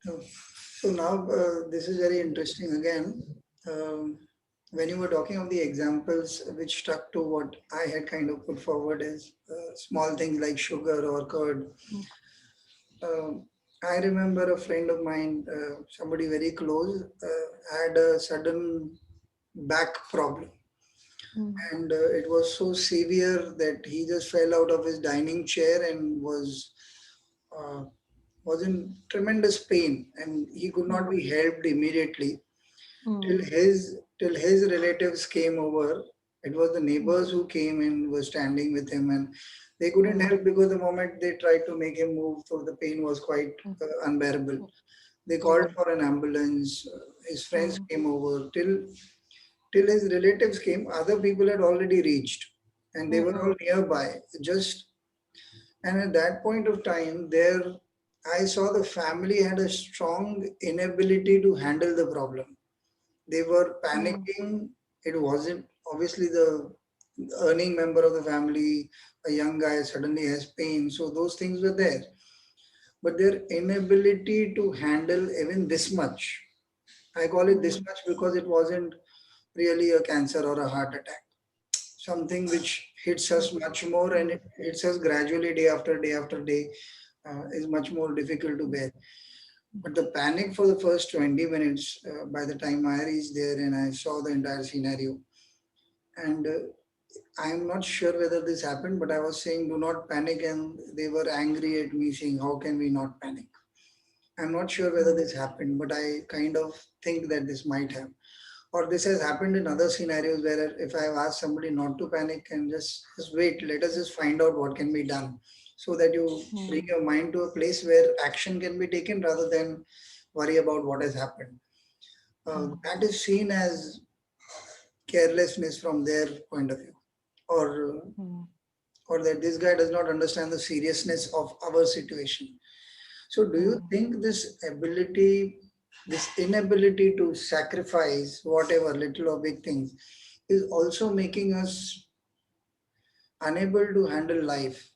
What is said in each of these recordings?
Uh, So now this is very interesting again. Um, when you were talking of the examples which stuck to what I had kind of put forward as small things like sugar or curd. Um, I remember a friend of mine, somebody very close, had a sudden back problem. Mm, And it was so severe that he just fell out of his dining chair and uh, was in tremendous pain, and he could not be helped immediately till mm, his relatives came over. It was the mm, neighbors who came and were standing with him, and they couldn't mm, help because the moment they tried to make him move, so the pain was quite mm, unbearable. mm, They called mm, for an ambulance. His friends mm, came over till his relatives came. Other people had already reached, and they mm, were all mm, nearby. Just and at that point of time, there I saw the family had a strong inability to handle the problem. They were mm, panicking. It wasn't obviously the earning member of the family, a young guy suddenly has pain. So those things were there. But their inability to handle even this much, I call it this mm, much because it wasn't really a cancer or a heart attack. Something which hits us much more and it hits us gradually day after day is much more difficult to bear. But the panic for the first 20 minutes, by the time I reached there and I saw the entire scenario, and I am not sure whether this happened, but I was saying, do not panic, and they were angry at me, saying, how can we not panic? I'm not sure whether mm, this happened, but I kind of think that this might have. Or this has happened in other scenarios where if I've asked somebody not to panic and just wait, let us just find out what can be done so that you bring mm, your mind to a place where action can be taken rather than worry about what has happened. mm, That is seen as carelessness from their point of view, or mm, or that this guy does not understand the seriousness of our situation. So, do you mm. think this inability to sacrifice whatever little or big things, is also making us unable to handle life?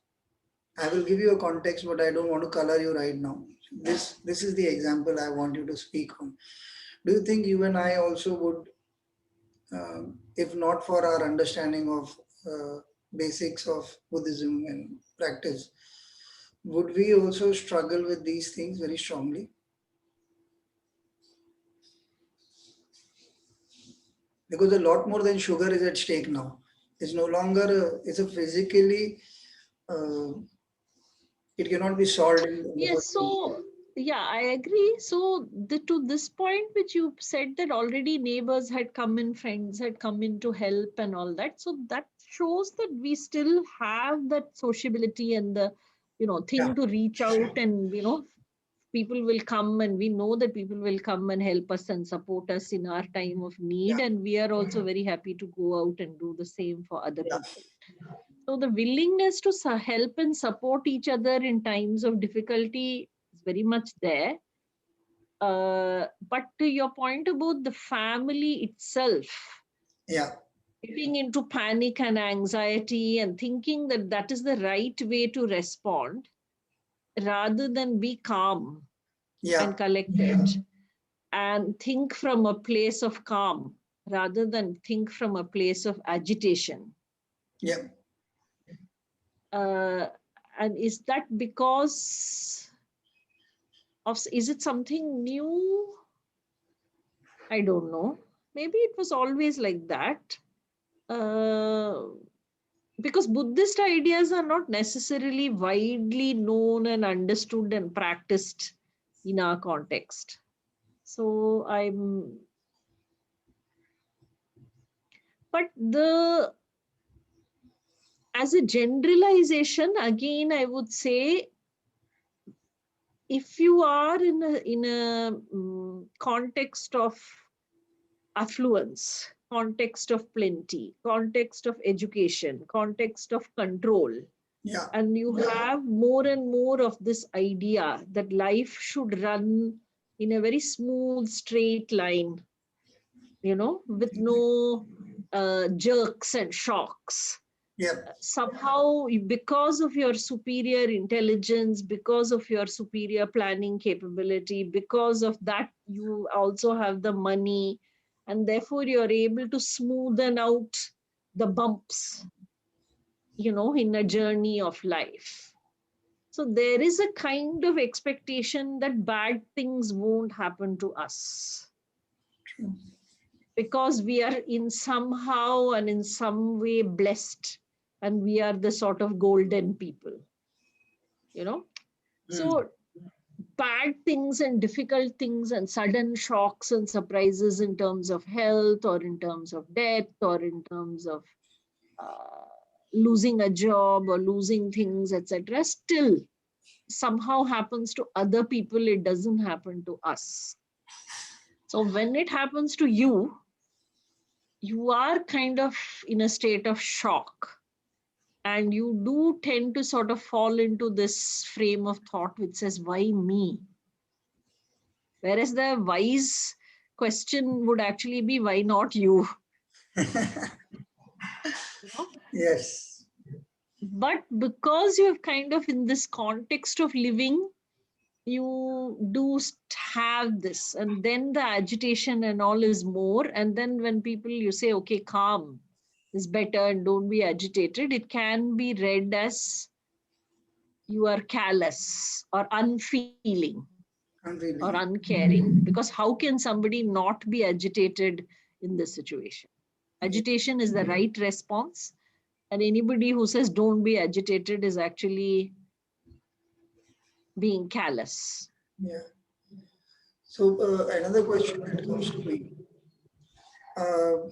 I will give you a context, but I don't want to color you right now. This is the example I want you to speak on. Do you think you and I also would, if not for our understanding of basics of Buddhism and practice, would we also struggle with these things very strongly? Because a lot more than sugar is at stake now. It's no longer it's a physically uh, it cannot be solved in the Yes, first place. so yeah, I agree. So to this point, which you said that already neighbors had come in, friends had come in to help and all that. So that shows that we still have that sociability and the, Yeah, thing to reach out and, people will come and we know that people will come and help us and support us in our time of yeah, need. And we are also very happy to go out and do the same for other yeah, people. So the willingness to help and support each other in times of difficulty is very much there. But to your point about the family itself, yeah, getting into panic and anxiety and thinking that that is the right way to respond rather than be calm yeah, and collected and think from a place of calm rather than think from a place of agitation. yeah. Uh, and is that because of, is it something new? I don't know. Maybe it was always like that. Uh, because Buddhist ideas are not necessarily widely known and understood and practiced in our context. So but as a generalization, again, I would say if you are in a context of affluence, context of plenty, context of education, context of control, Yeah. and you have more and more of this idea that life should run in a very smooth, straight line, with no jerks and shocks. Yep. Somehow, because of your superior intelligence, because of your superior planning capability, because of that, you also have the money, and therefore you're able to smoothen out the bumps, in a journey of life. So there is a kind of expectation that bad things won't happen to us because we are in somehow and in some way blessed, and we are the sort of golden people, you know. Mm. So bad things and difficult things and sudden shocks and surprises in terms of health or in terms of death or in terms of uh, losing a job or losing things, etc., still somehow happens to other people. It doesn't happen to us. So when it happens to you, you are kind of in a state of shock, and you do tend to sort of fall into this frame of thought which says, why me? Whereas the wise question would actually be, why not you? You know? Yes. But because you're kind of in this context of living, you do have this, and then the agitation and all is more. And then when people, you say, okay, calm is better and don't be agitated, it can be read as you are callous or unfeeling I'm or feeling. uncaring, because how can somebody not be agitated in this situation? Yeah. Agitation is the right response, and anybody who says don't be agitated is actually being callous. Yeah. So another question that comes to me. Uh,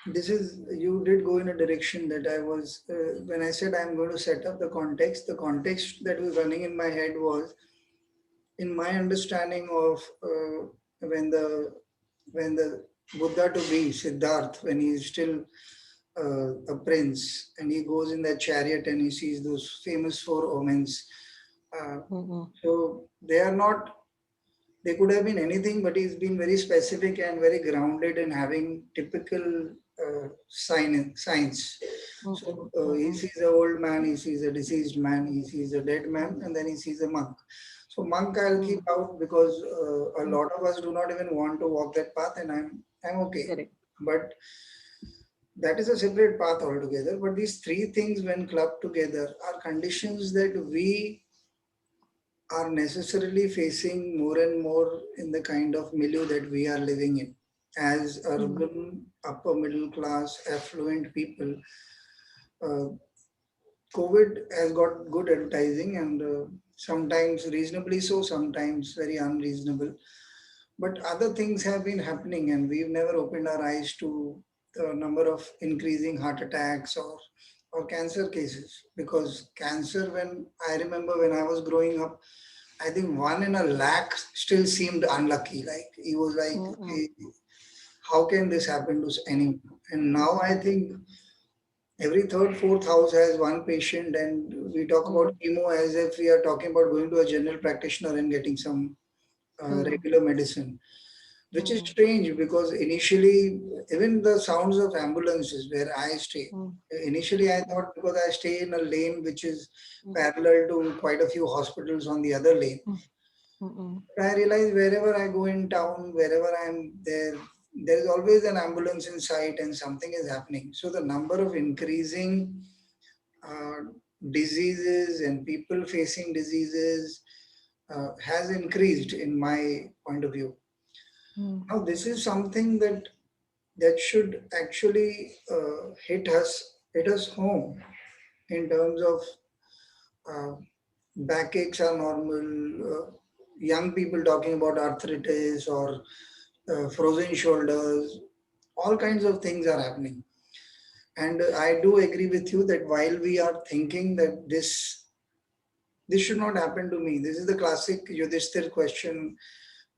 this is you did go in a direction that I was when I said I'm going to set up the context. The context that was running in my head was, in my understanding of when the when the Buddha to be Siddharth, when he's still a prince and he goes in that chariot and he sees those famous four omens. Uh, Mhm, so they are not, they could have been anything, but he's been very specific and very grounded in having typical signs. So mhm, he mhm, sees an old man, he sees a deceased man, he sees a dead man, and then he sees a monk. So monk I'll keep mhm, out because a mhm. lot of us do not even want to walk that path, and I'm okay. Correct. But that is a separate path altogether. But these three things, when clubbed together, are conditions that we are necessarily facing more and more in the kind of milieu that we are living in. As Mm, urban, upper middle class, affluent people, uh, COVID has got good advertising and sometimes reasonably so, sometimes very unreasonable. But other things have been happening, and we've never opened our eyes to the number of increasing heart attacks or cancer cases. Because cancer, when I remember when I was growing up, I think one in a lakh still seemed unlucky. Like he was like, mm, okay, how can this happen to anyone? And now I think every third, fourth house has one patient, and we talk about mm, chemo as if we are talking about going to a general practitioner and getting some mm, regular medicine, which is mm, strange because initially, even the sounds of ambulances where I stay, mm, initially I mm, thought because I stay in a lane which is mm, parallel to quite a few hospitals on the other lane. mm, mm, But I realize wherever I go in town, wherever I'm there, there is always an ambulance in sight and something is happening. So the number of increasing uh, diseases and people facing diseases has increased in my point of view. mm, Now, this is something that should actually hit us home in terms of uh, backaches are normal. Young people talking about arthritis or frozen shoulders, all kinds of things are happening. And I do agree with you that while we are thinking that this should not happen to me, this is the classic Yudhishthir question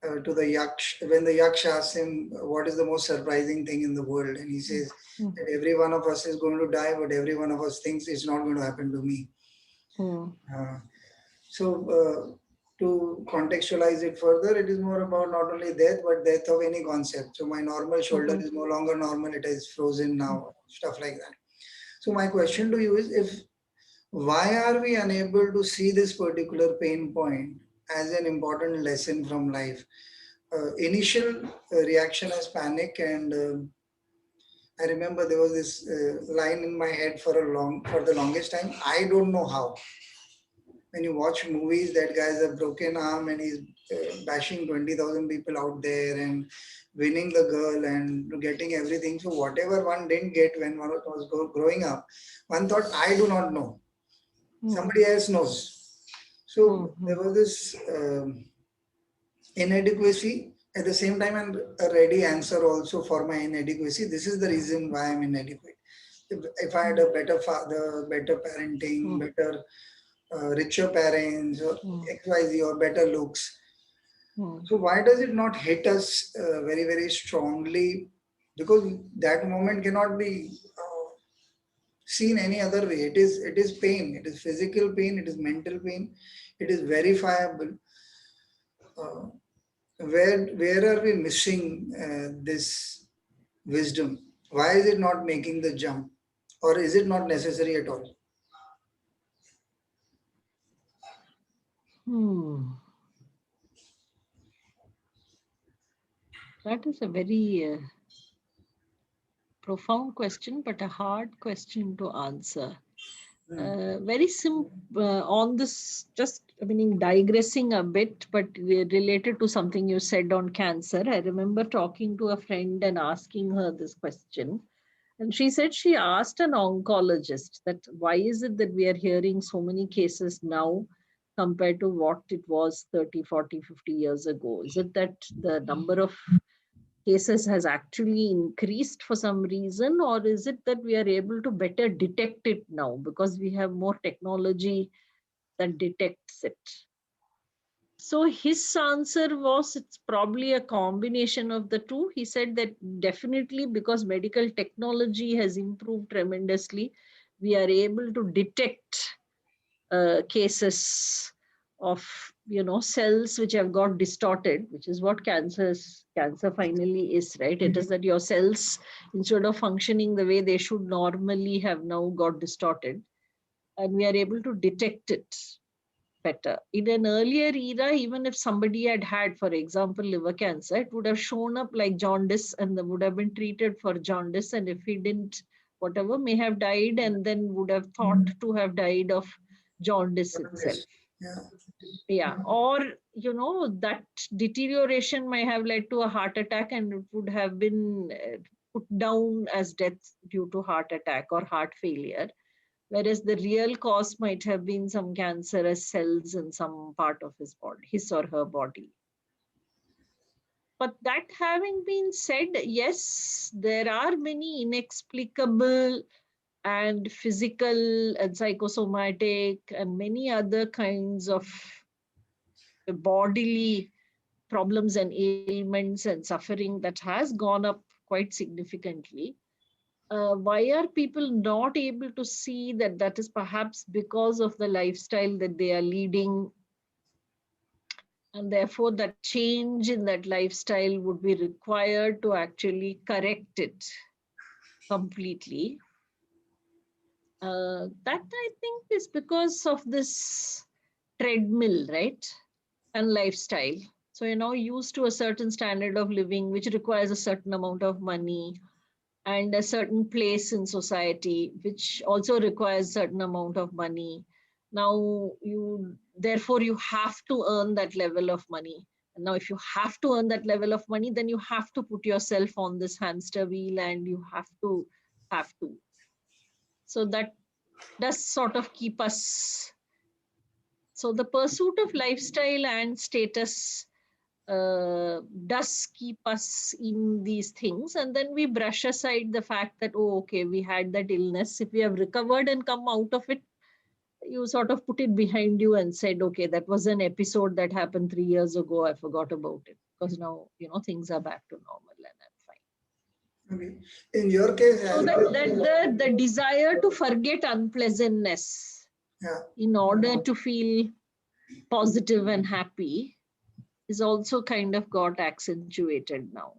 to the Yaksh when the Yaksh asks him what is the most surprising thing in the world, and he mm, says mm, that every one of us is going to die, but every one of us thinks it's not going to happen to me. mm, Uh, so. to contextualize it further, it is more about not only death, but death of any concept. So my normal shoulder Mhm. is no longer normal, it is frozen now, stuff like that. So my question to you is, if why are we unable to see this particular pain point as an important lesson from life? Initial reaction as panic, and I remember there was this line in my head for the longest time. I don't know how. When you watch movies, that guy has a broken arm and he's bashing 20,000 people out there and winning the girl and getting everything. So whatever one didn't get when one was growing up, one thought, I do not know. Mhm. Somebody else knows. So there Mhm. was this inadequacy. At the same time, and a ready answer also for my inadequacy. This is the reason why I'm inadequate. If I had a better father, better parenting, Mhm. better richer parents, or Mhm. XYZ, or better looks. Mhm. So why does it not hit us very, very strongly? Because that moment cannot be seen any other way. It is pain. It is physical pain. It is mental pain. It is verifiable. Uh, where are we missing this wisdom? Why is it not making the jump, or is it not necessary at all? Hmm. That is a very profound question, but a hard question to answer. Hmm. Very simple on this, just I mean, digressing a bit, but related to something you said on cancer. I remember talking to a friend and asking her this question. And she said she asked an oncologist that why is it that we are hearing so many cases now compared to what it was 30, 40, 50 years ago? Is it that the number of cases has actually increased for some reason, or is it that we are able to better detect it now because we have more technology that detects it? So his answer was it's probably a combination of the two. He said that definitely because medical technology has improved tremendously, we are able to detect cases of cells which have got distorted, which is what cancer finally is, right? It is that your cells, instead of functioning the way they should normally, have now got distorted, and we are able to detect it better. In an earlier era, even if somebody had, for example, liver cancer, it would have shown up like jaundice and they would have been treated for jaundice. And if he didn't, whatever, may have died and then would have thought to have died of jaundice itself. Yes. Yeah. Yeah. Or, that deterioration may have led to a heart attack and it would have been put down as death due to heart attack or heart failure, whereas the real cause might have been some cancerous cells in some part of his body, his or her body. But that having been said, yes, there are many inexplicable and physical and psychosomatic and many other kinds of bodily problems and ailments and suffering that has gone up quite significantly. Why are people not able to see that that is perhaps because of the lifestyle that they are leading, and therefore that change in that lifestyle would be required to actually correct it completely? That I think is because of this treadmill, right? And lifestyle. So you're now used to a certain standard of living, which requires a certain amount of money and a certain place in society, which also requires certain amount of money. Now you therefore you have to earn that level of money. And now if you have to earn that level of money, then you have to put yourself on this hamster wheel and you have to. So that does sort of keep us. So the pursuit of lifestyle and status does keep us in these things, and then we brush aside the fact that, oh, okay, we had that illness. If we have recovered and come out of it, you sort of put it behind you and said, okay, that was an episode that happened 3 years ago, I forgot about it, because now things are back to normal and I'm fine. Okay. In your case, So as that, it that is, the desire to forget unpleasantness yeah. in order to feel positive and happy is also kind of got accentuated now.